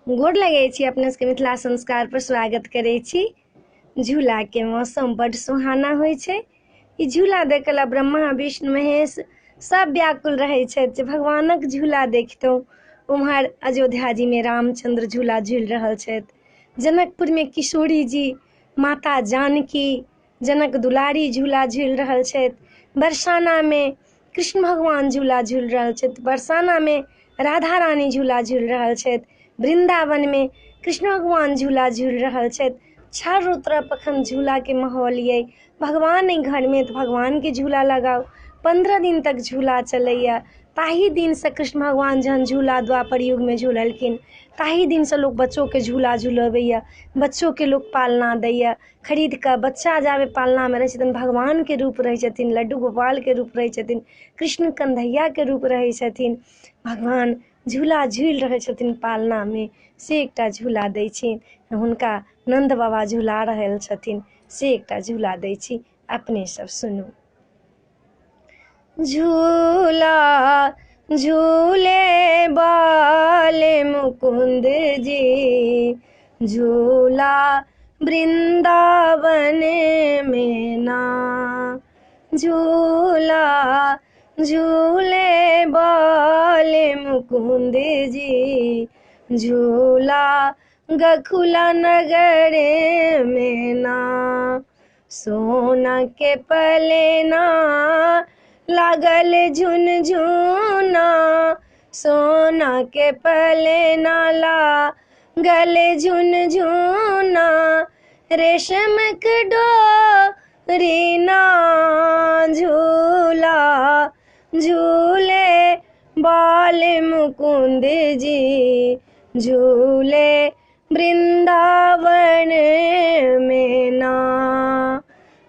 गोर लगै छी अपने सबके मिथिला संस्कार पर स्वागत करै छी। झूला के मौसम बड सुहाना होइ छै। ई झूला देखला ब्रह्मा विष्णु महेश सब व्याकुल रहै छथि जे भगवानक झूला देखतौं। उम्हर अयोध्या जी में रामचंद्र झूला झूल रहल छथि। जनकपुर में किशोरी जी माता जानकी जनक दुलारी झूला झूल रहल छथि। बरसाना में कृष्ण भगवान झूला झूल रहल छथि। बरसाना में राधा रानी झूला झूल रहल छथि। वृंदावन में कृष्ण भगवान झूला झूल रहल छथि। चारों तरफ अखन झूला के माहौल ये। भगवान अइ घर में तो भगवान के झूला लगाओ। 15 दिन तक झूला चलैया। ताही दिन से कृष्ण भगवान जहन झूला द्वापर युग में झूललखिन ताही दिन से लोग बच्चों के झूला झूलबैया। बच्चों के लोग पालना दैया खरीद कऽ। बच्चा जाबे पालना में रहै छथिन भगवान के रूप रहै छथिन, लड्डू गोपाल के रूप रहै छथिन, कृष्ण कन्हैया के रूप रहै छथिन। भगवान झूला झूल रहै छथिन पालना में से एकटा झूला दै छी हुनका। नंद बाबा झूला रहल छथिन से एकटा झूला दै छी, अपने सब सुनू। झूला झूले बाले मुकुंद जी, झूला वृंदावन में ना। झूला झूले बाले मुकुंद जी, झूला गखुला नगर में ना। सोना के पलेना लागल झुनझुना, सोना के पलेना लागल झुनझुना। रेशम के डोरी ना झूला झूले बाले मुकुंद जी, झूले वृंदावन में ना।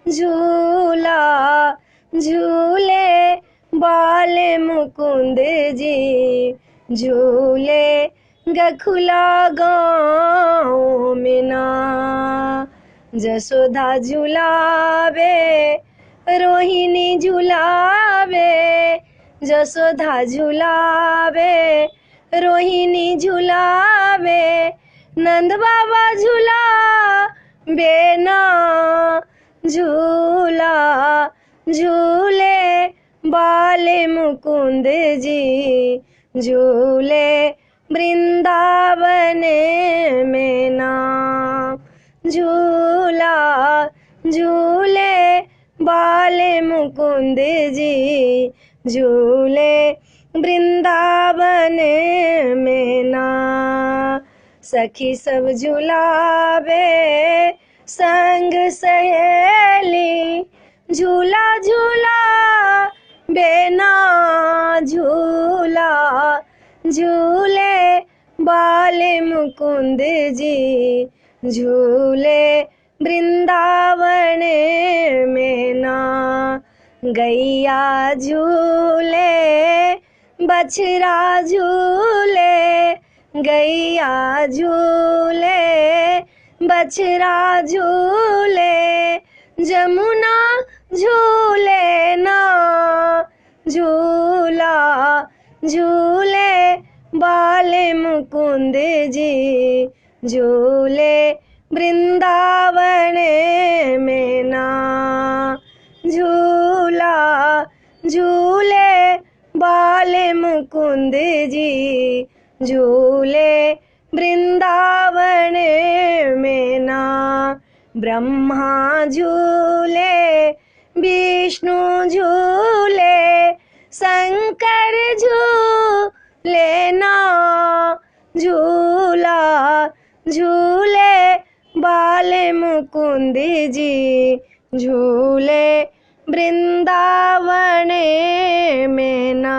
झूला झूले बाले मुकुंद जी, झूले गखुला गाँव में ना। जसोदा झुलावे रोहिणी झुलावे, जसोदा झुलावे रोहिणी झुलावे। नंद बाबा झुलावे ना। झूला झूले बाले मुकुंद जी, झूले वृंदावन में ना। झूला झूले बाले मुकुंद जी, झूले वृंदावन में ना। सखी सब झुलावे संग सहेली, झूला झूला बेना। झूला झूले बाले मुकुंद जी, झूले वृंदावन में ना। गैया झूले बछड़ा झूले, गैया झूले बछड़ा झूले। जमुना झूले ना। झूला झूले बाले मुकुंद जी, झूले वृंदावन में ना। झूला झूले बाले मुकुंद जी, झूले वृंदावन में ना। ब्रह्मा झूले विष्णु झूले, शंकर झूले ना। झूला झूले बाले मुकुंद जी, झूले वृंदावन में ना।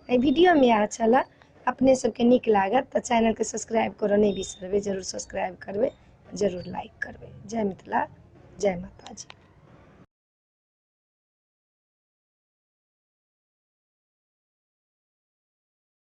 वीडियो में अच्छा लगा अपने सबके नीक लागत तो चैनल के सब्सक्राइब करो नहीं बिसरबे। जरूर सब्सक्राइब करबे, जरूर लाइक करबे। जय मिथिला, जय माता जी।